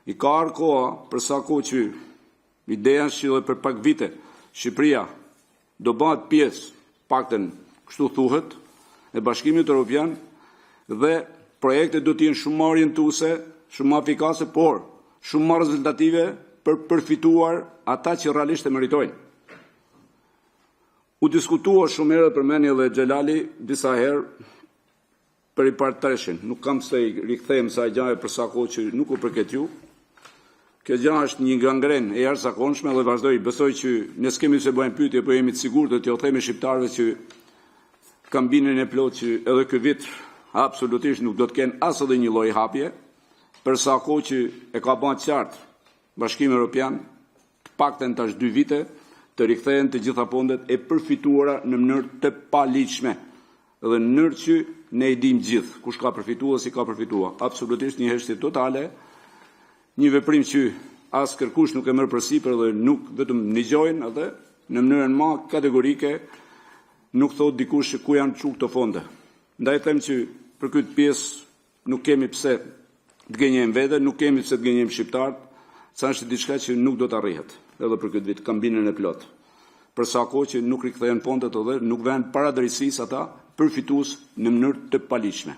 I ka ardhur koha për sa kohë që ideja është që për pak vite Shqipëria do bëhet pjesë, paktën kështu thuhet, e Bashkimit Evropian dhe projektet do të jenë shumë më orientuese, shumë më efikase, por shumë më rezultative për përfituar ata që realisht e meritojnë. U diskutua shumë herë, përmeni edhe Xhelali disa herë për i partreshin. Nuk kam se i rikthehem sa gjaje për sa kohë që nuk u përket ju. Kjo gjë është një gangren e jashtëzakonshme dhe vazhdoj. Besoj që ne s'kemi se bëjmë pyetje, po jemi të sigurt të t'ju themi shqiptarëve që kambinën e plot që edhe ky vit absolutisht nuk do të kenë as edhe një lloj hapje, për sa kohë që e ka bën qartë Bashkimi Evropian, të paktën tash 2 vite, të rikthehen të gjitha fondet e përfituara në mënyrë të paligjshme. Dhe në mënyrë që ne i dim gjithë kush ka përfituar, si ka përfituar. Absolutisht një heshtje totale, një veprim që as kërkush nuk e merr përsipër dhe nuk vetëm ndigjojnë edhe në mënyrën më kategorike nuk thot dikush ku janë çu këto fonde. Ndaj them që për këtë pjesë nuk kemi pse të gënjejmë vete, nuk kemi pse të gënjejmë shqiptarët, sa është diçka që nuk do të arrihet edhe për këtë vit, kambinën e plot. Për sa kohë që nuk rikthehen fondet edhe nuk vënë para drejtësisë ata përfitues në mënyrë të paligjshme.